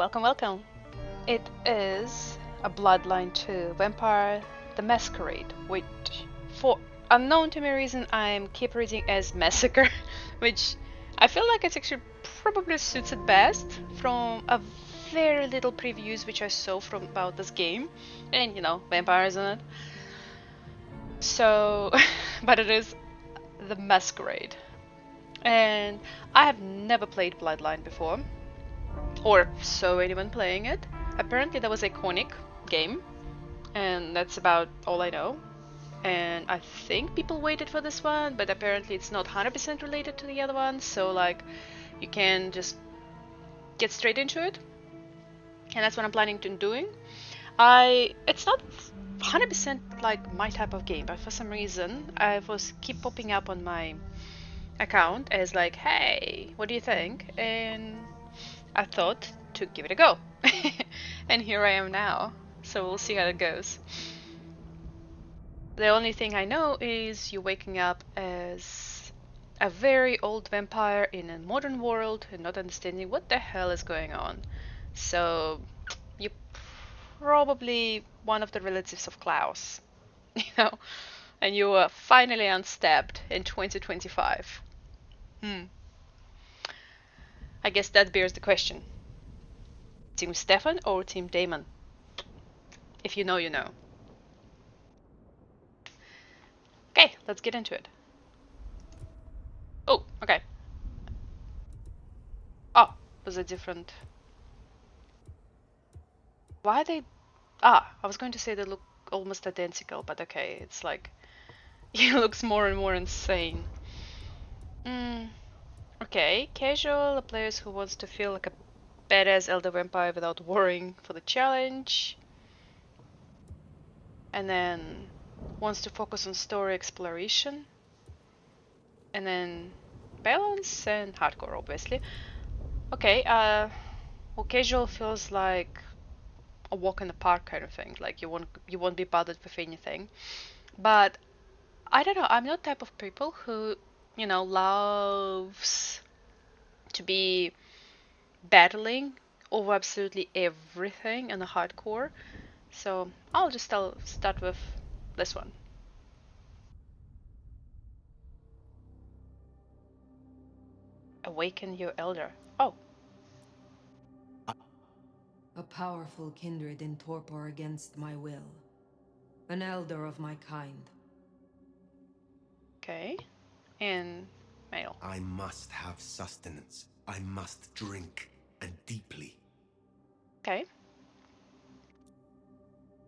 welcome, welcome. It is a Bloodline 2 Vampire the Masquerade, which, for unknown to me reason, I'm keep reading as Massacre, which I feel like it actually probably suits it best from a very little previews which I saw from about this game, and you know, vampires in it. So, but it is the Masquerade, and I have never played Bloodline before, or saw anyone playing it. Apparently, that was a iconic game, and that's about all I know. And I think people waited for this one, but apparently it's not 100% related to the other one, so like you can just get straight into it. And that's what I'm planning on doing. It's not 100% like my type of game, but for some reason I was keep popping up on my account as like, hey, what do you think? And I thought to give it a go. And here I am now. So we'll see how it goes. The only thing I know is you're waking up as a very old vampire in a modern world and not understanding what the hell is going on. So you're probably one of the relatives of Klaus, you know, and you were finally unstabbed in 2025. I guess that bears the question. Team Stefan or Team Damon? If you know, you know. Okay, let's get into it. Oh, okay. Oh, was a different... Why are they... Ah, I was going to say they look almost identical, but okay, it's like... He looks more and more insane. Okay, casual, a player who wants to feel like a badass elder vampire without worrying for the challenge. And then wants to focus on story exploration. And then balance and hardcore, obviously. Okay, well, casual feels like a walk in the park kind of thing. Like you won't be bothered with anything. But I don't know. I'm not type of people who, you know, loves to be battling over absolutely everything in the hardcore. So I'll just start with this one. Awaken your elder. Oh, A powerful kindred in torpor against my will. An elder of my kind. okay. And male. I must have sustenance. I must drink, and deeply. Okay.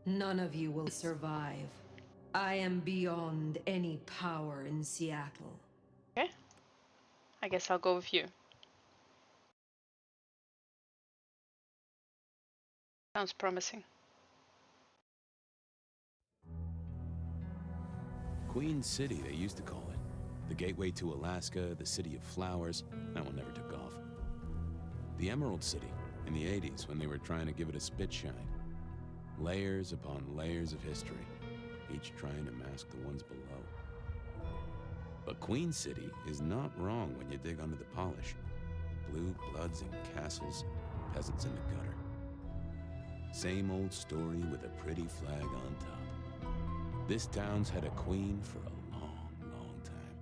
None of you will survive. I am beyond any power in Seattle. Okay. I guess I'll go with you. Sounds promising. Queen City, they used to call it. The gateway to Alaska, the city of flowers. That one never took off. The Emerald City, in the 80s, when they were trying to give it a spit shine. Layers upon layers of history, each trying to mask the ones below. But Queen City is not wrong when you dig under the polish. Blue bloods and castles, peasants in the gutter. Same old story with a pretty flag on top. This town's had a queen for a long, long time.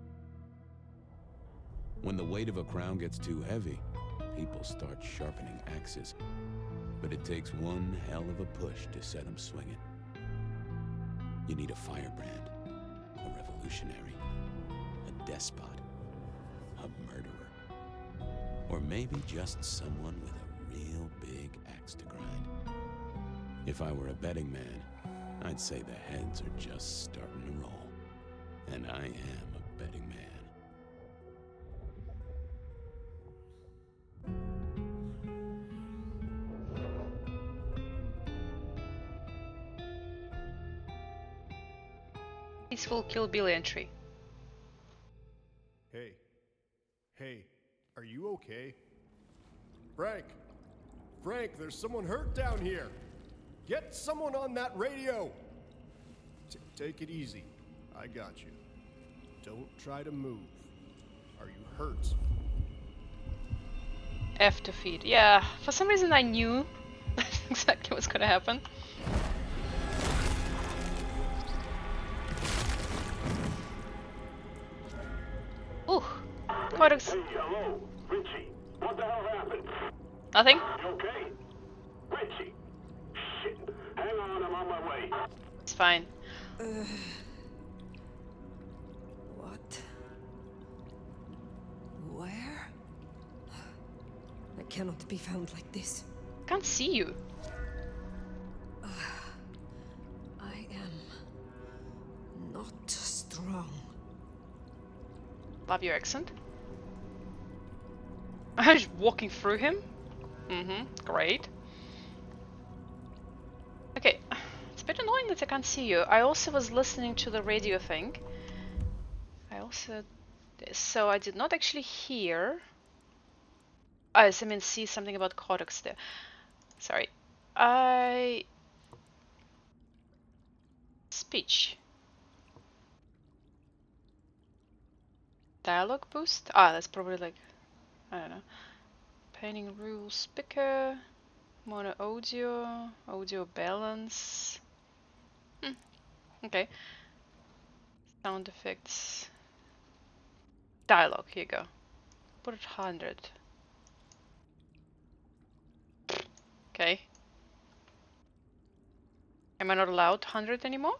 When the weight of a crown gets too heavy, people start sharpening axes. But it takes one hell of a push to set them swinging. You need a firebrand, a revolutionary, a despot, a murderer, or maybe just someone with a real big axe to grind. If I were a betting man, I'd say the heads are just starting to roll. And I am a betting man. Peaceful Kill Bill entry. Hey. Hey, are you okay? Frank! Frank, there's someone hurt down here! Get someone on that radio! Take it easy. I got you. Don't try to move. Are you hurt? F to feed. Yeah, for some reason I knew that's exactly what's gonna happen. Ooh, Codex. Hey, hello, Richie. What the hell happened? Nothing? You okay? Richie. Shit. Hang on, I'm on my way. It's fine. What? Where? I cannot be found like this. Can't see you. I am not strong. Love your accent. I'm just walking through him. Great. Okay, it's a bit annoying that I can't see you. I also was listening to the radio thing. So I did not actually hear. I mean, see something about Codex there. Sorry. Speech. Dialogue boost? Ah, that's probably like, I don't know. Painting rules, speaker, mono audio, audio balance. Okay. Sound effects. Dialogue, here you go. Put it 100. Okay. Am I not allowed 100 anymore?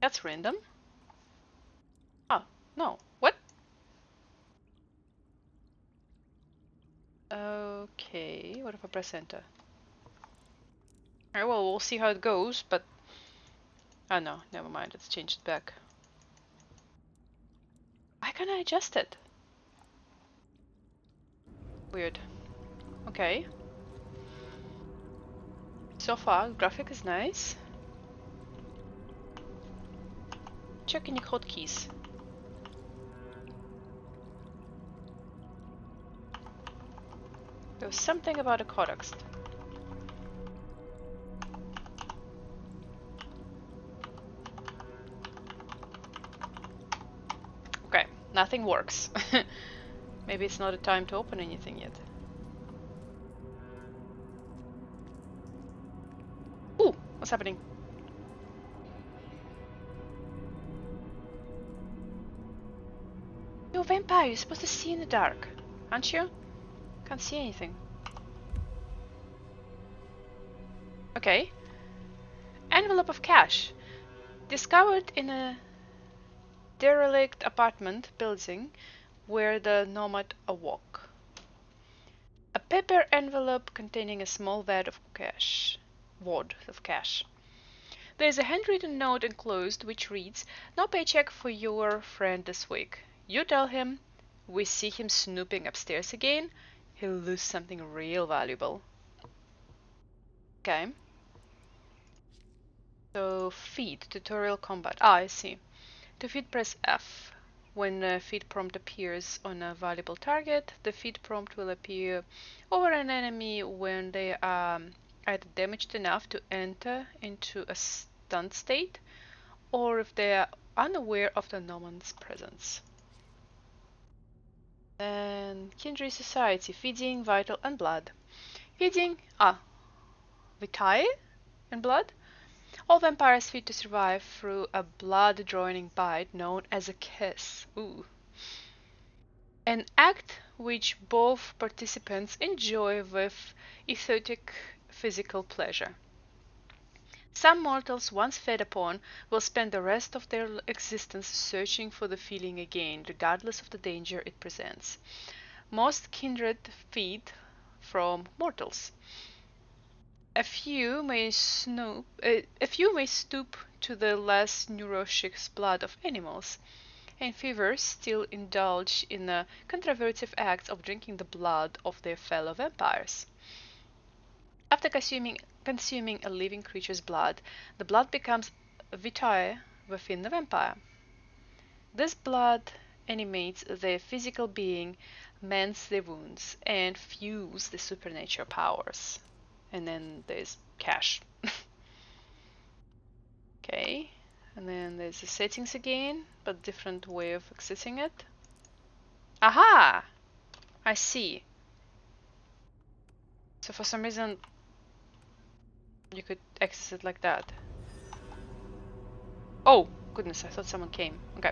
That's random. Oh, no. What? Okay, what if I press enter? Alright, well, we'll see how it goes, but... Oh no, never mind, let's change it back. Why can't I adjust it? Weird. Okay. So far, graphic is nice. Check any hotkeys. There was something about a codex. Okay, nothing works. Maybe it's not a time to open anything yet. Ooh, what's happening? You're a vampire, you're supposed to see in the dark, aren't you? Can't see anything. Okay. Envelope of cash. Discovered in a derelict apartment building where the nomad awoke. A paper envelope containing a small wad of cash. There is a handwritten note enclosed which reads, "No paycheck for your friend this week. You tell him we see him snooping upstairs again, he'll lose something real valuable." Okay. So feed, tutorial combat. Ah, I see. To feed, press F. When a feed prompt appears on a valuable target, the feed prompt will appear over an enemy when they are either damaged enough to enter into a stunned state, or if they are unaware of the nomad's presence. And Kindred Society, feeding, vital, and blood. Feeding, vitae and blood. All vampires feed to survive through a blood-draining bite known as a kiss. Ooh. An act which both participants enjoy with erotic physical pleasure. Some mortals, once fed upon, will spend the rest of their existence searching for the feeling again, regardless of the danger it presents. Most kindred feed from mortals. A few may stoop to the less nourished blood of animals. Amphibians still indulge in the controversive act of drinking the blood of their fellow vampires. After consuming a living creature's blood, the blood becomes vitae within the vampire. This blood animates their physical being, mends their wounds, and fuels their supernatural powers. And then there's cash. Okay, and then there's the settings again, but different way of accessing it. Aha! I see. So for some reason you could access it like that. Oh, goodness, I thought someone came. Okay.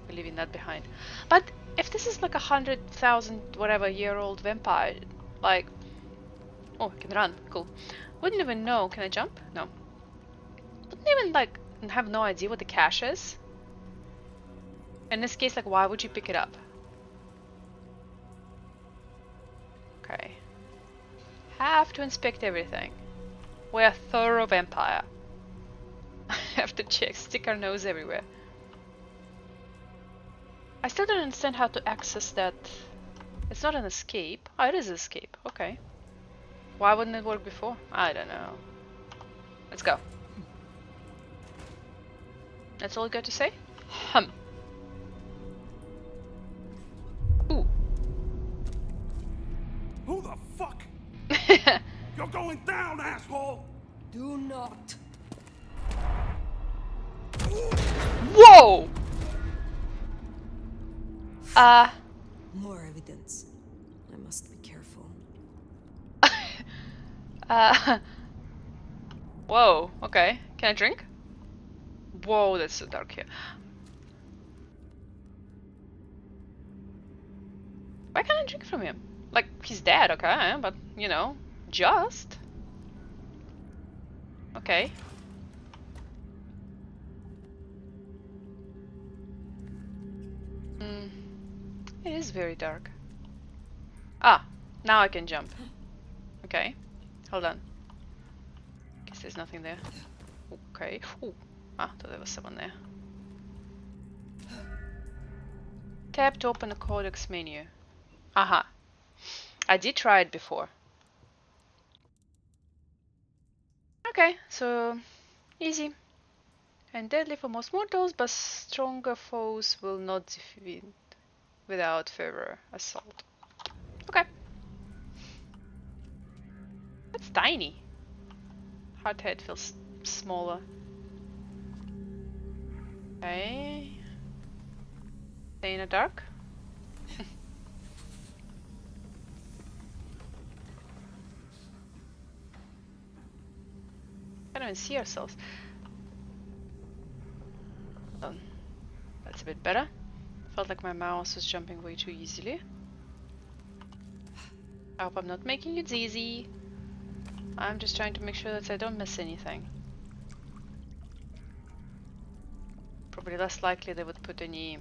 We're leaving that behind. But if this is like 100,000 whatever year old vampire, like... Oh, I can run. Cool. Wouldn't even know. Can I jump? No. Wouldn't even like have no idea what the cache is. In this case, like, why would you pick it up? Okay. Have to inspect everything. We're a thorough vampire. Have to check, stick our nose everywhere. I still don't understand how to access that. It's not an escape. Oh, it is an escape. Okay. Why wouldn't it work before? I don't know. Let's go. That's all you got to say? Ooh. Who the fuck? You're going down, asshole! Do not. Whoa! More evidence. I must be careful. Whoa, okay. Can I drink? Whoa, that's so dark here. Why can't I drink from him? Like, he's dead, okay, but, you know, just. Okay. It is very dark. Ah, now I can jump. Okay, hold on. Guess there's nothing there. Okay. Ooh. Ah, thought there was someone there. Tap to open the codex menu. Aha. I did try it before. Okay, so easy and deadly for most mortals, but stronger foes will not defeat without further assault. Okay. That's tiny. Hardhead feels smaller. Okay. Stay in the dark. Can't even see ourselves. That's a bit better. Felt like my mouse was jumping way too easily. I hope I'm not making it easy. I'm just trying to make sure that I don't miss anything. Probably less likely they would put any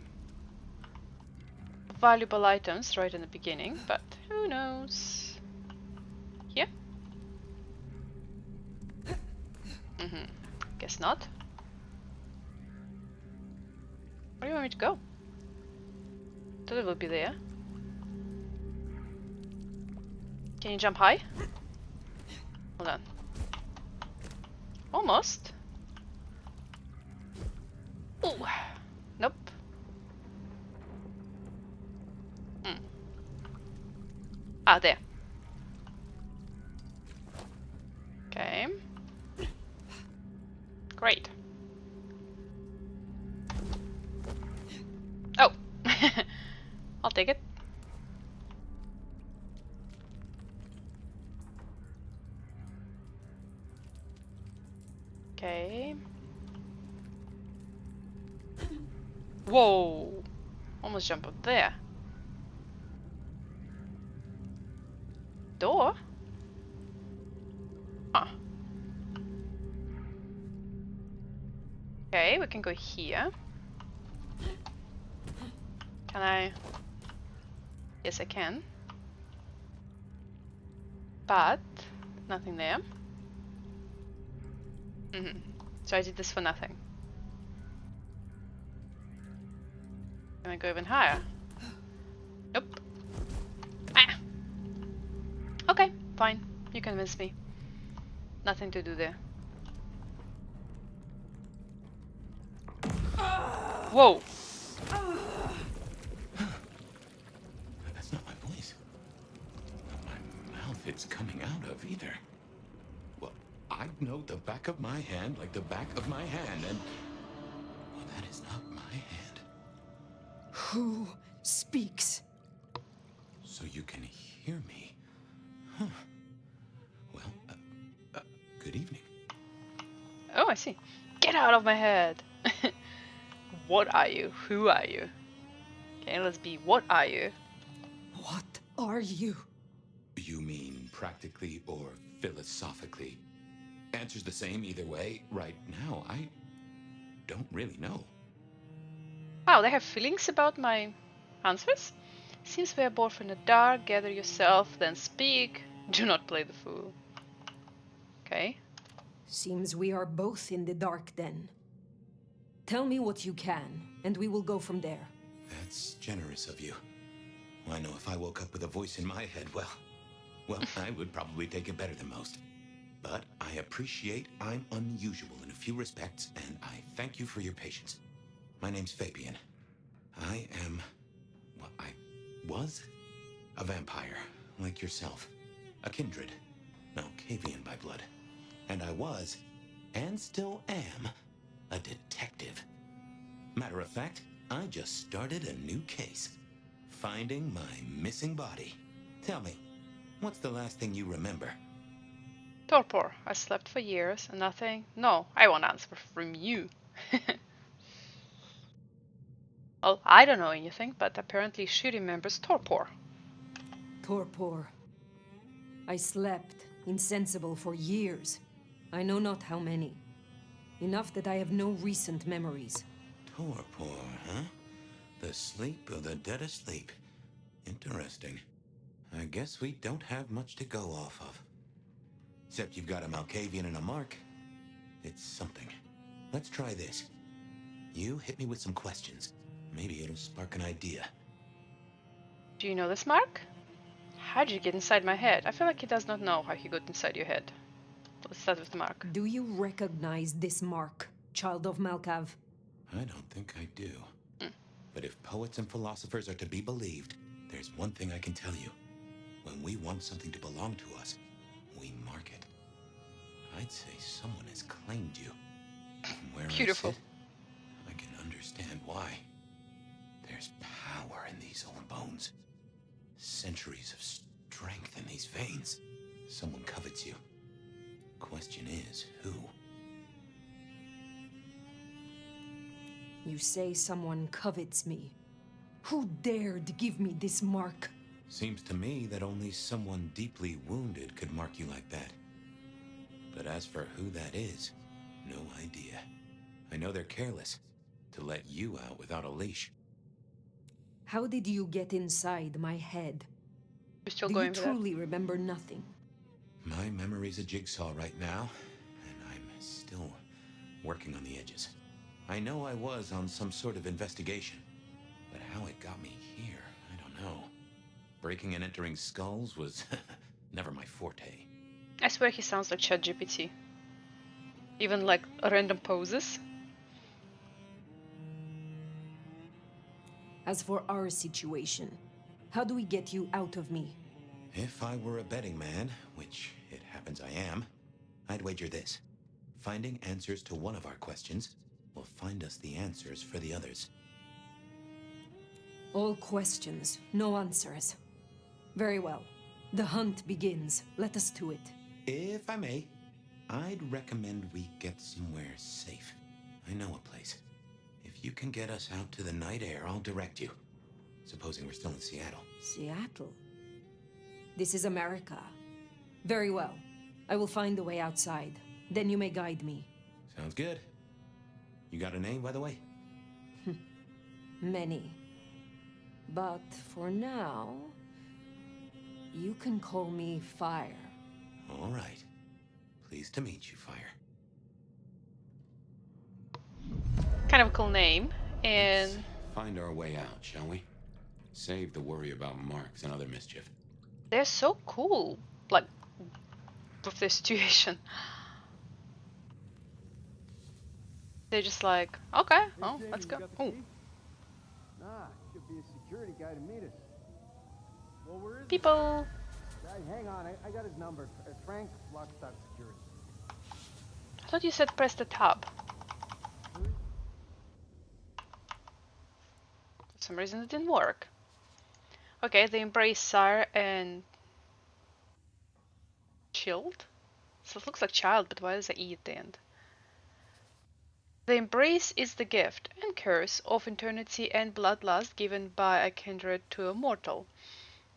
valuable items right in the beginning, but who knows? Here? Guess not. Where do you want me to go? Thought it would be there. Can you jump high? Hold on. Almost. Ooh. Nope. Ah, there. Okay. Great. Oh. I'll take it. Okay. Whoa. Almost jump up there. Door? Huh. Okay, we can go here. Can I? Yes, I can. But nothing there. So I did this for nothing. Can I go even higher? Nope. Ah. Okay, fine. You convinced me. Nothing to do there. Whoa! That's not my voice. Not my mouth it's coming out of either. Well, I know the back of my hand like the back of my hand, and... well, that is not my hand. Who speaks? speaks. So you can hear me. Huh. Well, good evening. Oh, I see. Get out of my head. What are you? Who are you? Okay, let's be. What are you? What are you? You mean practically or philosophically? Answer's the same either way. Right now, I don't really know. Wow, they have feelings about my answers? Seems we are both in the dark. Gather yourself, then speak. Do not play the fool. Okay. Seems we are both in the dark then. Tell me what you can, and we will go from there. That's generous of you. I know if I woke up with a voice in my head, well, I would probably take it better than most. But I appreciate I'm unusual in a few respects, and I thank you for your patience. My name's Fabian. I was a vampire, like yourself. A kindred. Malkavian by blood. And I was, and still am, a detective. Matter of fact, I just started a new case. Finding my missing body. Tell me, what's the last thing you remember? Torpor. I slept for years and nothing. No, I want answer from you. Well, I don't know anything, but apparently she remembers Torpor. Torpor. I slept, insensible for years. I know not how many. Enough that I have no recent memories. Torpor, huh? The sleep of the dead asleep. Interesting. I guess we don't have much to go off of. Except you've got a Malkavian and a mark. It's something. Let's try this. You hit me with some questions. Maybe it'll spark an idea. Do you know this Mark? How did you get inside my head? I feel like he does not know how he got inside your head. Let's start with Mark. Do you recognize this mark, child of Malkav? I don't think I do. But if poets and philosophers are to be believed, there's one thing I can tell you. When we want something to belong to us, we mark it. I'd say someone has claimed you. From where Beautiful. I sit, I can understand why. There's power in these old bones. Centuries of strength in these veins. Someone covets you. Question is, who? You say someone covets me. Who dared give me this mark? Seems to me that only someone deeply wounded could mark you like that. But as for who that is, no idea. I know they're careless to let you out without a leash. How did you get inside my head? We're still Do going you for that. truly remember nothing? My memory's a jigsaw right now, and I'm still working on the edges. I know I was on some sort of investigation, but how it got me here, I don't know. Breaking and entering skulls was never my forte. I swear he sounds like GPT. Even like random poses. As for our situation, how do we get you out of me? If I were a betting man, which it happens I am, I'd wager this. Finding answers to one of our questions will find us the answers for the others. All questions, no answers. Very well. The hunt begins. Let us to it. If I may, I'd recommend we get somewhere safe. I know a place. If you can get us out to the night air, I'll direct you. Supposing we're still in Seattle. Seattle? This is America. Very well. I will find the way outside. Then you may guide me. Sounds good. You got a name, by the way? Many. But for now, you can call me Fire. All right. Pleased to meet you, Fire. Kind of a cool name. Let's And find our way out, shall we? Save the worry about marks and other mischief. they're so cool. Like, with their situation. They're just like, okay, oh, Jamie, let's you go. got the Oh, key? Nah, should be a security guy to meet us. Well, where is people. he? Hang on, I got his number. Frank, Lockstock Security. I thought you said press the tab. For some reason it didn't work. Okay, they embrace sire and shield. So it looks like child, but why does it E at the end? The embrace is the gift and curse of eternity and bloodlust given by a kindred to a mortal.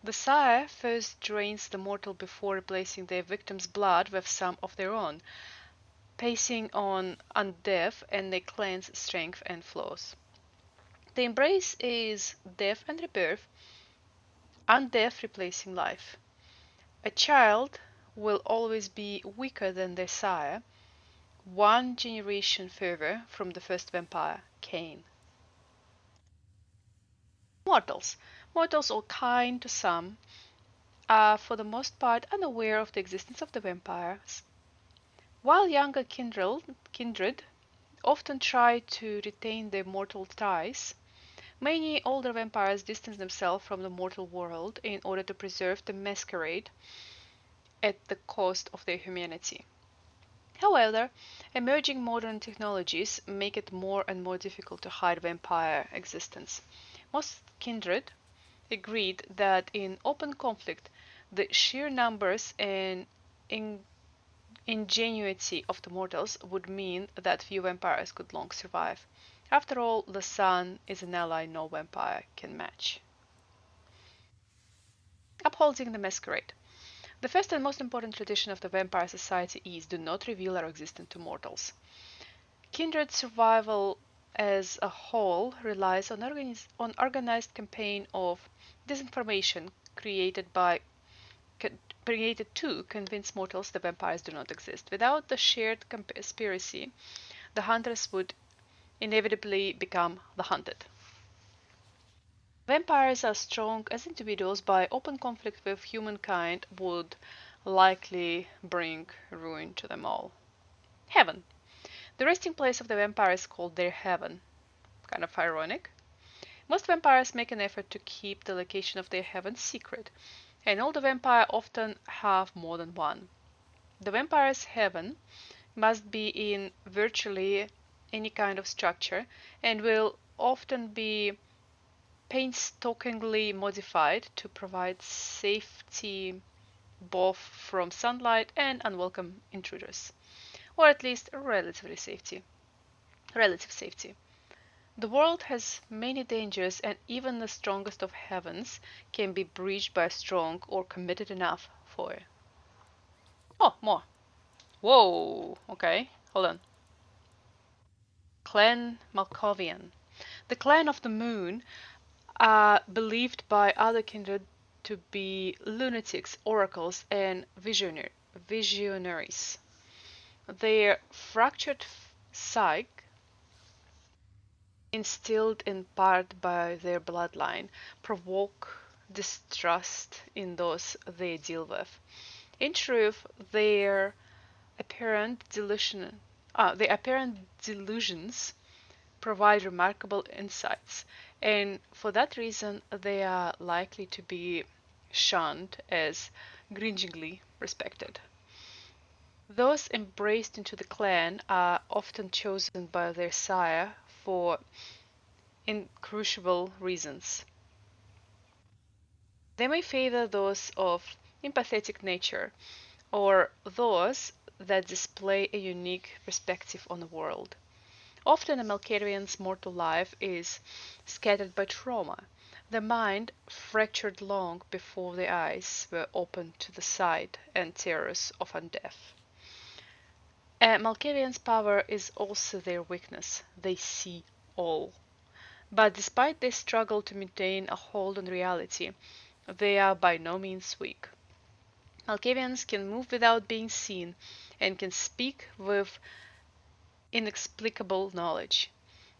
The sire first drains the mortal before replacing their victim's blood with some of their own, passing on undeath and their clan's strength and flaws. The embrace is death and rebirth, undeath replacing life. A child will always be weaker than their sire, one generation further from the first vampire, Cain. Mortals. Mortals are kind to some, are for the most part unaware of the existence of the vampires. While younger kindred often try to retain their mortal ties, many older vampires distance themselves from the mortal world in order to preserve the masquerade at the cost of their humanity. However, emerging modern technologies make it more and more difficult to hide vampire existence. Most kindred agreed that in open conflict, the sheer numbers and ingenuity of the mortals would mean that few vampires could long survive. After all, the sun is an ally no vampire can match. Upholding the masquerade. The first and most important tradition of the vampire society is do not reveal our existence to mortals. Kindred survival as a whole relies on organized campaign of disinformation created to convince mortals the vampires do not exist. Without the shared conspiracy, the hunters would inevitably become the hunted. Vampires are strong as individuals, but open conflict with humankind would likely bring ruin to them all. Heaven. The resting place of the vampire is called their heaven. Kind of ironic. Most vampires make an effort to keep the location of their heaven secret, and all the vampires often have more than one. The vampire's heaven must be in virtually any kind of structure and will often be painstakingly modified to provide safety both from sunlight and unwelcome intruders, or at least relative safety. The world has many dangers, and even the strongest of heavens can be breached by a strong or committed enough foe. Oh, more. Whoa, okay, hold on. Clan Malkovian. The clan of the moon are believed by other kindred to be lunatics, oracles, and visionaries. Their fractured psyche, instilled in part by their bloodline, provoke distrust in those they deal with. In truth, their apparent delusions provide remarkable insights, and for that reason they are likely to be shunned as grudgingly respected. Those embraced into the clan are often chosen by their sire for incrucible reasons. They may favor those of empathetic nature or those that display a unique perspective on the world. Often a Malkavian's mortal life is scattered by trauma, the mind fractured long before the eyes were opened to the sight and terrors of undeath. A Malkavian's power is also their weakness. They see all. But despite their struggle to maintain a hold on reality, they are by no means weak. Malkavians can move without being seen and can speak with inexplicable knowledge.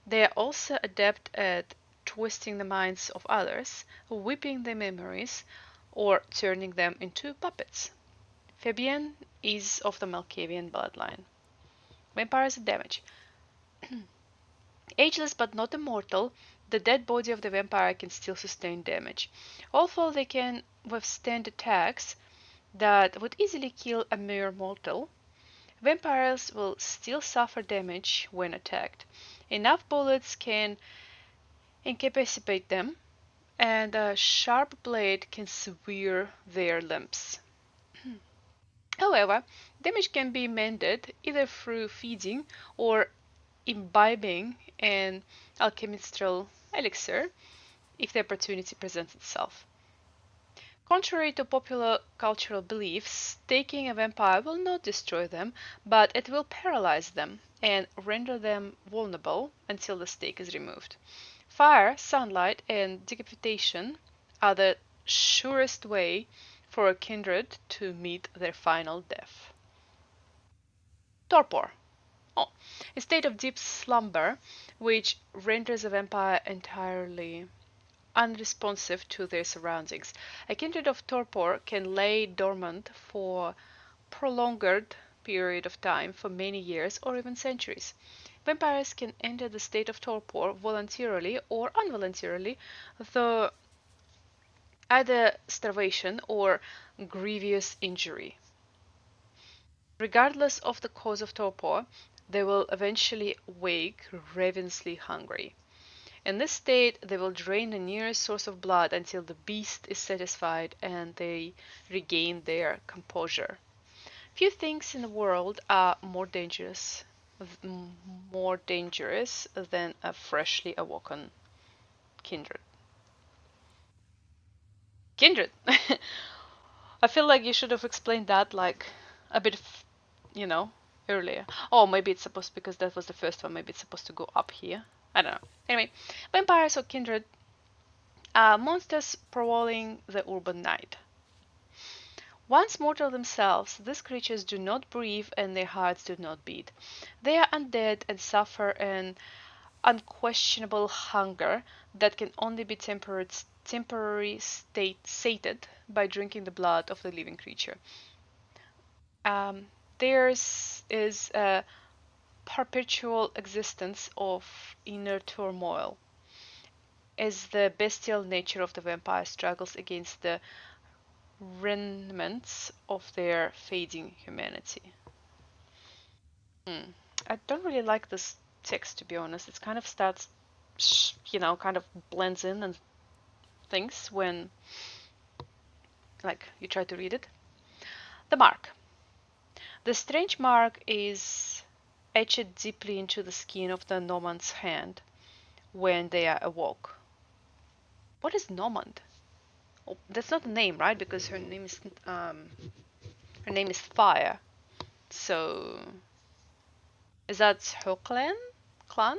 They are also adept at twisting the minds of others, whipping their memories, or turning them into puppets. Fabian is of the Malkavian bloodline. Vampires and damage. Ageless but not immortal, the dead body of the vampire can still sustain damage. Although they can withstand attacks that would easily kill a mere mortal, vampires will still suffer damage when attacked. Enough bullets can incapacitate them, and a sharp blade can sever their limbs. However, damage can be mended either through feeding or imbibing an alchemical elixir if the opportunity presents itself. Contrary to popular cultural beliefs, taking a vampire will not destroy them, but it will paralyze them and render them vulnerable until the stake is removed. Fire, sunlight, and decapitation are the surest way for a kindred to meet their final death. Torpor. Oh, a state of deep slumber which renders a vampire entirely unresponsive to their surroundings. A kindred of torpor can lay dormant for prolonged period of time, for many years or even centuries. Vampires can enter the state of torpor voluntarily or involuntarily, though either starvation or grievous injury. Regardless of the cause of torpor, they will eventually wake ravenously hungry. In this state, they will drain the nearest source of blood until the beast is satisfied and they regain their composure. Few things in the world are more dangerous than a freshly awoken kindred. Kindred. I feel like you should have explained that like a bit, you know, earlier. Oh, maybe it's supposed because that was the first one. Maybe it's supposed to go up here. I don't know. Anyway, vampires or kindred are monsters prowling the urban night. Once mortal themselves, these creatures do not breathe and their hearts do not beat. They are undead and suffer an unquestionable hunger that can only be temporarily sated by drinking the blood of the living creature. Theirs is a perpetual existence of inner turmoil, as the bestial nature of the vampire struggles against the remnants of their fading humanity. I don't really like this text, to be honest. It kind of starts, kind of blends in and things when, like, you try to read it. The mark. The strange mark is etched deeply into the skin of the Normand's hand when they are awoke. What is Normand? Oh, that's not a name, right? Because her name is Fire. So is that her clan? Clan?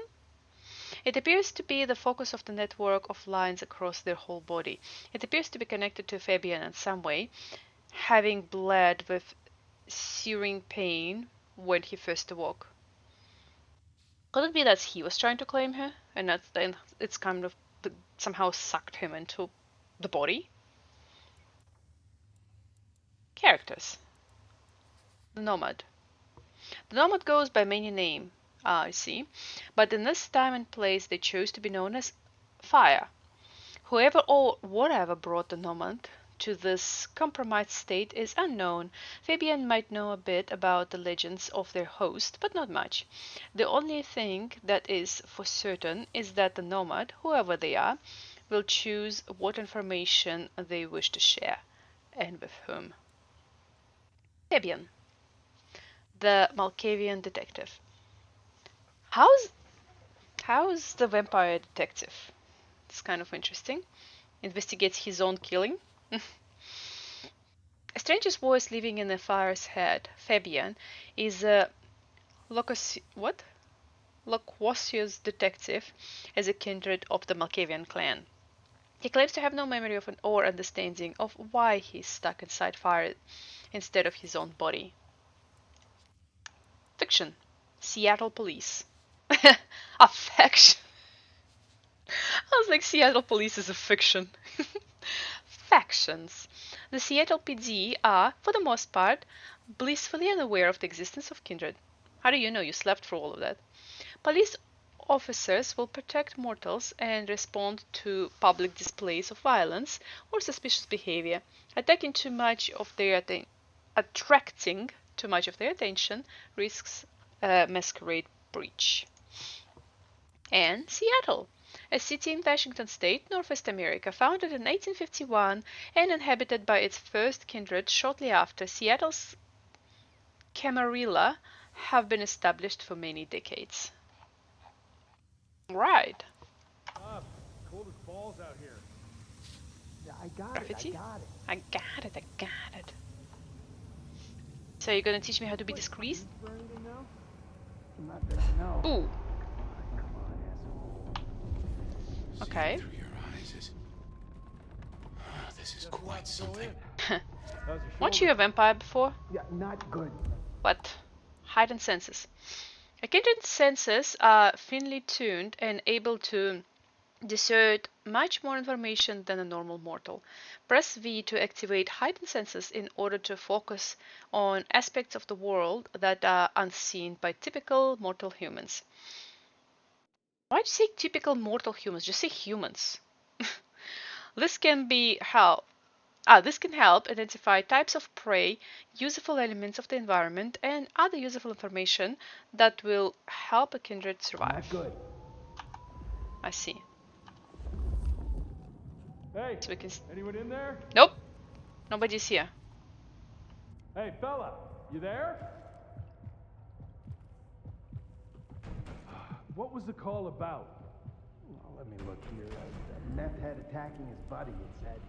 It appears to be the focus of the network of lines across their whole body. It appears to be connected to Fabian in some way, having bled with searing pain when he first awoke. Could it be that he was trying to claim her, and that then it's kind of somehow sucked him into the body? Characters. The Nomad. The Nomad goes by many names, I see, but in this time and place they chose to be known as Fire. Whoever or whatever brought the Nomad to this compromised state is unknown. Fabian might know a bit about the legends of their host, but not much. The only thing that is for certain is that the Nomad, whoever they are, will choose what information they wish to share, and with whom. Fabian, the Malkavian detective. How's how's the vampire detective? It's kind of interesting. Investigates his own killing. A stranger's voice living in the fire's head, Fabian, is a loquacious detective as a kindred of the Malkavian clan. He claims to have no memory of or understanding of why he's stuck inside fire instead of his own body. Fiction. Seattle police. Affection. I was like, Seattle police is a fiction. Factions. The Seattle PD are, for the most part, blissfully unaware of the existence of kindred. How do you know you slept through all of that? Police officers will protect mortals and respond to public displays of violence or suspicious behavior. Attracting too much of their attention risks a masquerade breach. And Seattle. a city in Washington State, Northwest America, founded in 1851 and inhabited by its first kindred shortly after. Seattle's Camarilla have been established for many decades. Right. Cold as balls out here. Yeah, I got Graffiti? it. I got it, I got it. So you're gonna teach me how to be discreet? For anything now? Not that I know. Ooh, Come on, asshole. okay. Seeing through your eyes is... Oh, this is quite something. Weren't you a vampire before? Yeah, not good. What? Heightened senses. A kindred's senses are finely tuned and able to discern much more information than a normal mortal. Press V to activate heightened senses in order to focus on aspects of the world that are unseen by typical mortal humans. Why'd you say typical mortal humans? Just say humans. This can help identify types of prey, useful elements of the environment, and other useful information that will help a kindred survive. Not good. I see. Hey, So we can. anyone in there? Nope. Nobody's here. Hey, fella, you there? What was the call about? Well, let me look here. A meth head attacking his buddy, it said.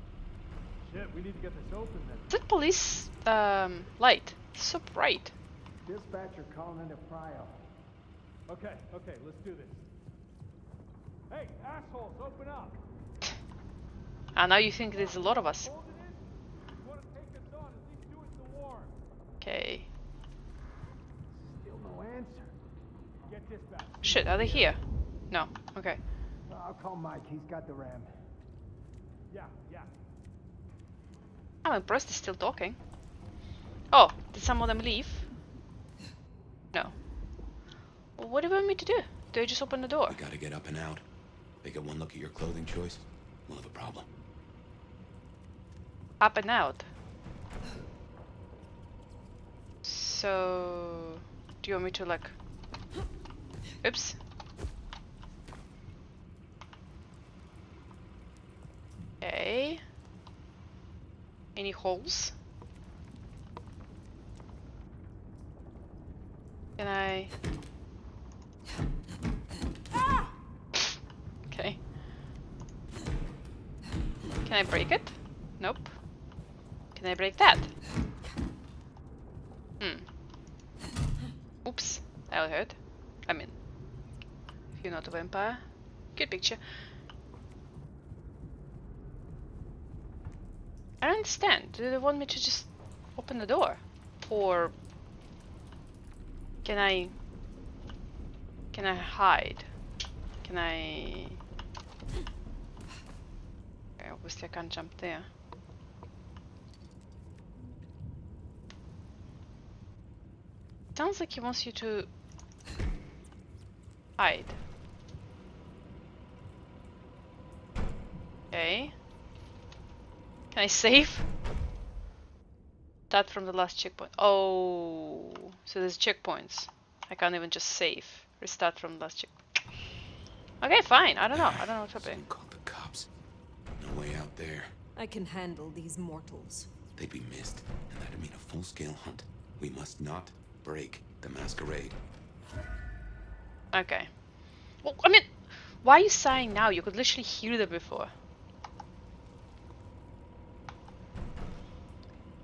Shit, we need to get this open then. Is that police light? It's so bright. Dispatcher calling into Prio. Okay, let's do this. Hey, assholes, open up! Ah, now you think there's a lot of us. Hold it in. If you want to take us on, at least do it in the warm. Okay. Still no answer. Get dispatch. Shit, are they here? No. Okay. I'll call Mike. He's got the ram. Yeah. I'm impressed he's still talking. Oh, did some of them leave? No. Well, what do you want me to do? Do I just open the door? We gotta get up and out. They get one look at your clothing choice, we'll have a problem. Up and out. So, do you want me to like... Oops. Okay. Any holes? Can I... Okay. Can I break it? Nope. Can I break that? Oops. That'll hurt. I mean, if you're not a vampire. Good picture. I don't understand. Do they want me to just open the door? Or can I hide? Can I... Okay, obviously I can't jump there. Sounds like he wants you to hide. Okay. Can I save? That from the last checkpoint. Oh, so there's checkpoints. I can't even just save. Restart from the last checkpoint. Okay, fine. I don't know what's happening. Call the cops. No way out there. I can handle these mortals. They'd be missed, and that'd mean a full-scale hunt. We must not break the masquerade. Okay. Well, I mean, why are you sighing now? You could literally hear them before.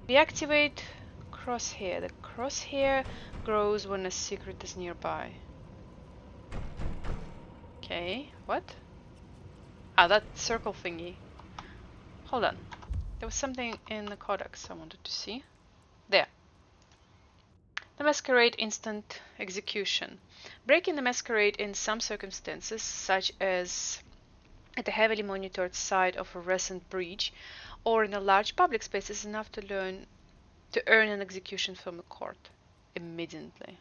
Deactivate crosshair. The crosshair grows when a secret is nearby. Okay, what? Ah, that circle thingy. Hold on. There was something in the codex I wanted to see. There. The Masquerade instant execution. Breaking the Masquerade in some circumstances, such as at a heavily monitored site of a recent breach, or in a large public space, is enough to earn an execution from the court immediately.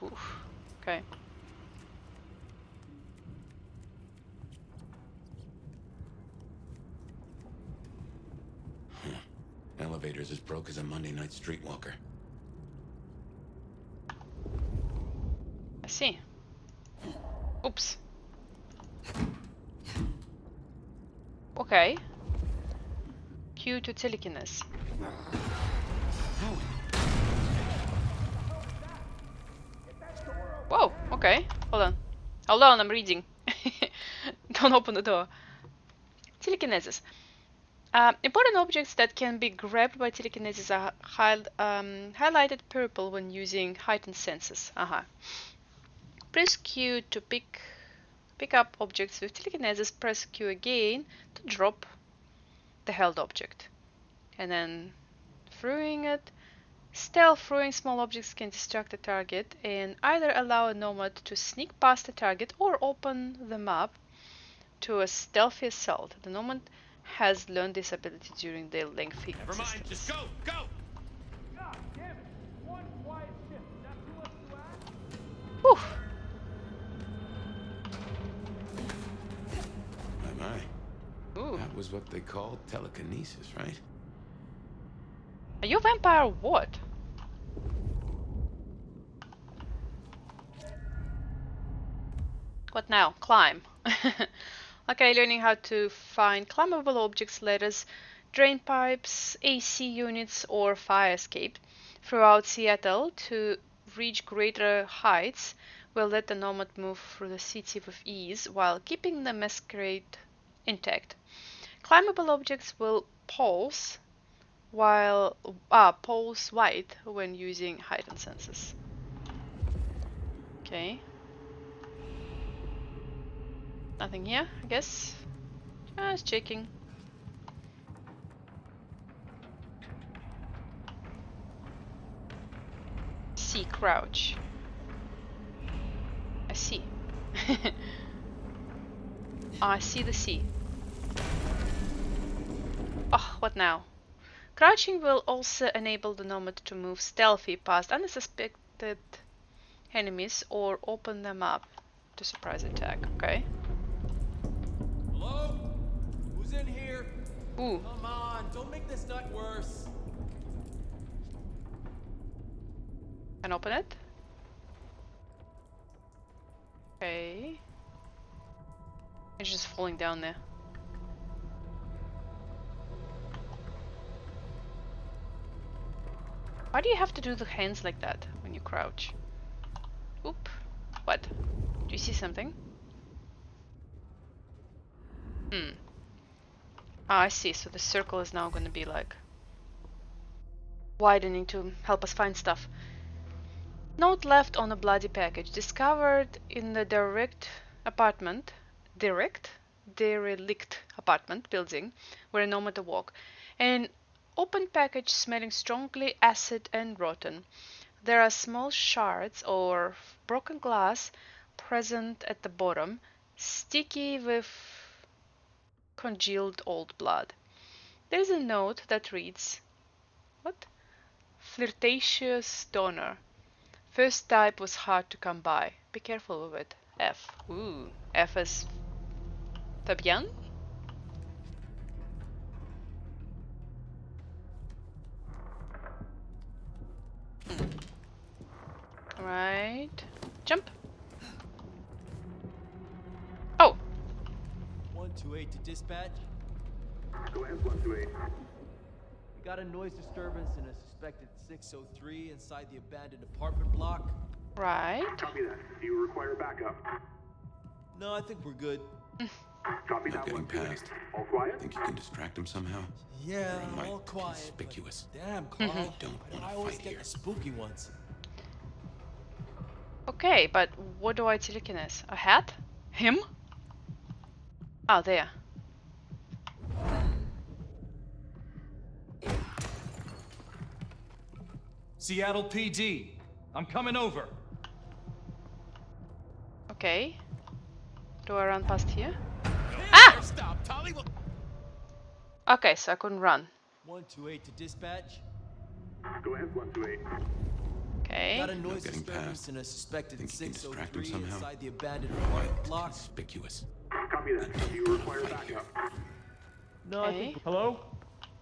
Oof. Okay. Elevator's as broke as a Monday night streetwalker. I see. Oops. Okay. Q to telekinesis. Whoa, okay. Hold on. Hold on, I'm reading. Don't open the door. Telekinesis. Important objects that can be grabbed by telekinesis are highlighted purple when using heightened senses. Press Q to pick up objects with telekinesis. Press Q again to drop the held object. And then throwing it. Stealth throwing small objects can distract the target and either allow a nomad to sneak past the target or open the map to a stealthy assault. The nomad has learned this ability during their lengthy existence. Just go! God damn it! One quiet shift. Is that too much to ask? Whew. My. Ooh. That was what they called telekinesis, right? Are you a vampire or what? What now? Climb. Okay, learning how to find climbable objects, ladders, drain pipes, AC units, or fire escape throughout Seattle to reach greater heights will let the nomad move through the city with ease while keeping the Masquerade intact. Climbable objects will pulse white when using heightened senses. Okay. Nothing here, I guess. Just checking. C, crouch. I see. I see the sea. Oh, what now? Crouching will also enable the nomad to move stealthy past unsuspected enemies or open them up to surprise attack. Okay. Hello? Who's in here? Ooh. Come on, don't make this nut worse. Can open it? Okay. It's just falling down there. Why do you have to do the hands like that when you crouch? Oop. What? Do you see something? Ah, I see. So the circle is now going to be like widening to help us find stuff. Note left on a bloody package discovered in the derelict apartment building where no matter walk. An open package smelling strongly acid and rotten. There are small shards or broken glass present at the bottom, sticky with congealed old blood. There is a note that reads, what? Flirtatious donor. First type was hard to come by. Be careful with it. F. Ooh. F is Fabian? Right. Jump. Oh. 128 to dispatch. Go ahead, 128. We got a noise disturbance in a suspected 603 inside the abandoned apartment block. Right. Copy that. Do you require backup? No, I think we're good. Copy Not that, getting 128. past. All quiet? Think you can distract him somehow? Yeah, You're all mighty quiet. conspicuous. But damn, Carl. I don't why do wanna I always fight get here. the spooky ones? Okay, but what do I telekinesis? A hat? Him? Oh, there. Seattle PD. I'm coming over. Okay. Do I run past here? Ah! Stop, Tolly! Okay, so I couldn't run. 128 to dispatch. Go ahead, 128. Okay. Got a noise getting disturbance past. in a suspected Think you can distract him 603 somehow? inside the abandoned apartment block. Conspicuous. Copy that. Do you require backup? No, I Okay. think Hello?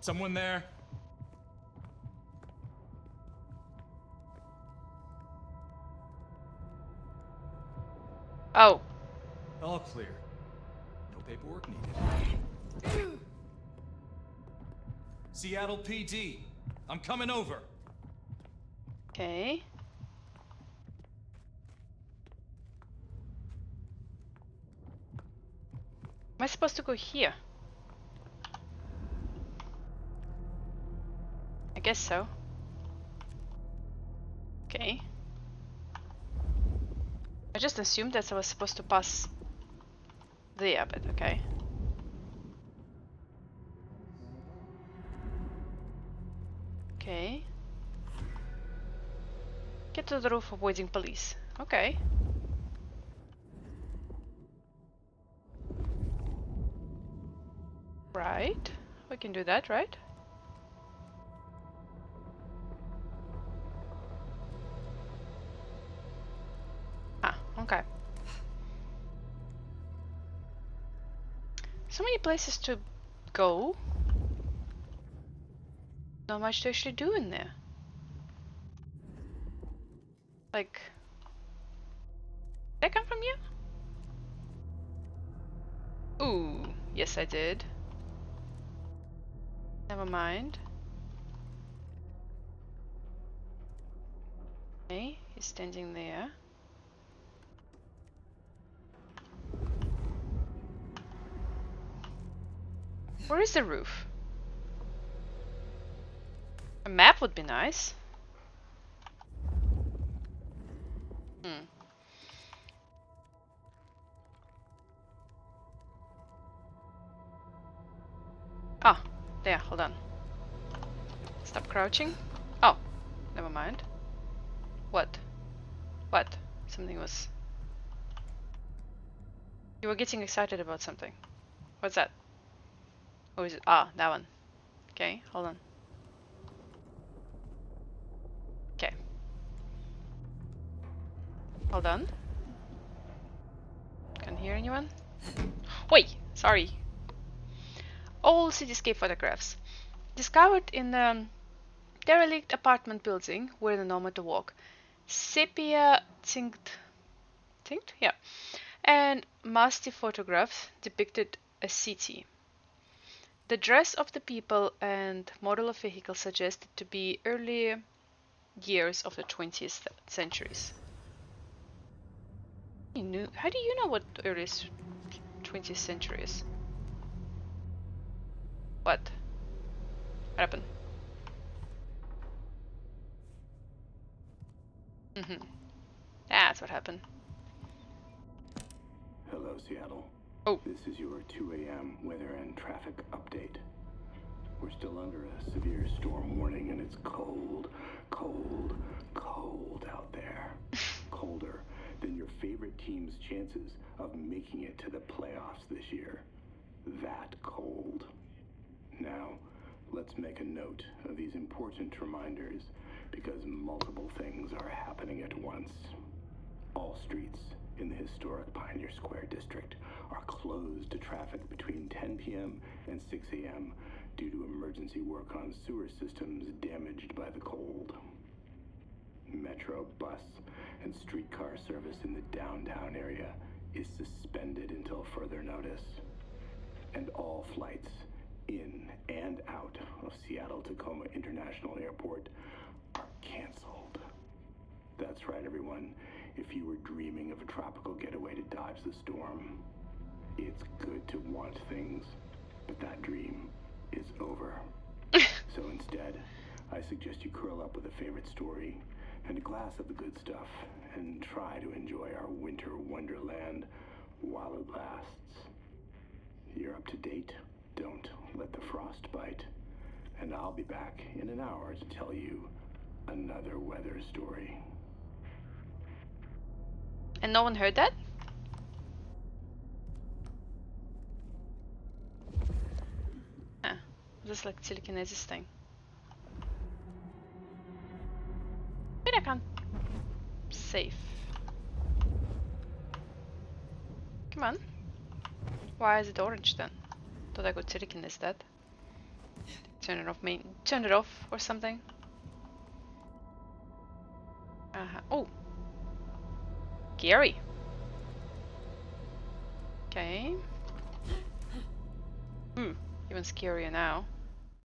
Someone there? Oh. All clear. No paperwork needed. Seattle PD. I'm coming over. Okay. Am I supposed to go here? I guess so. Okay. I just assumed that I was supposed to pass there, but okay. Okay. Get to the roof avoiding police. Okay. Right. We can do that, right? Ah, okay. So many places to go. Not much to actually do in there. Like, did I come from you? Ooh, yes I did. Never mind. Okay, he's standing there. Where is the roof? A map would be nice. Hmm. Ah, there, hold on. Stop crouching. Oh, never mind. What? What? Something was... You were getting excited about something. What's that? Oh, is it? Ah, that one. Okay, hold on. Okay. Hold on. Can't hear anyone? Wait, sorry. All cityscape photographs. Discovered in a derelict apartment building where the nomad walk. Sepia tinct? Yeah. And musty photographs depicted a city. The dress of the people and model of vehicle suggested to be early years of the 20th centuries. How do you know what earliest 20th century is? What happened? That's what happened. Hello, Seattle. Oh. This is your 2 a.m. weather and traffic update. We're still under a severe storm warning, and it's cold, cold, cold out there. Colder than your favorite team's chances of making it to the playoffs this year. That cold. Now, let's make a note of these important reminders, because multiple things are happening at once. All streets in the historic Pioneer Square district are closed to traffic between 10 p.m. and 6 a.m. due to emergency work on sewer systems damaged by the cold. Metro, bus, and streetcar service in the downtown area is suspended until further notice. And all flights in and out of Seattle-Tacoma International Airport are canceled. That's right, everyone. If you were dreaming of a tropical getaway to dodge the storm, it's good to want things, but that dream is over. So instead, I suggest you curl up with a favorite story and a glass of the good stuff and try to enjoy our winter wonderland while it lasts. You're up to date. Don't let the frost bite. And I'll be back in an hour to tell you another weather story. And no one heard that? Ah, just like telekinesis thing. Maybe I can't save. Come on. Why is it orange then? Thought I could telekinesis that. Turn it off, turn it off or something. Oh. Scary. Okay. Even scarier now.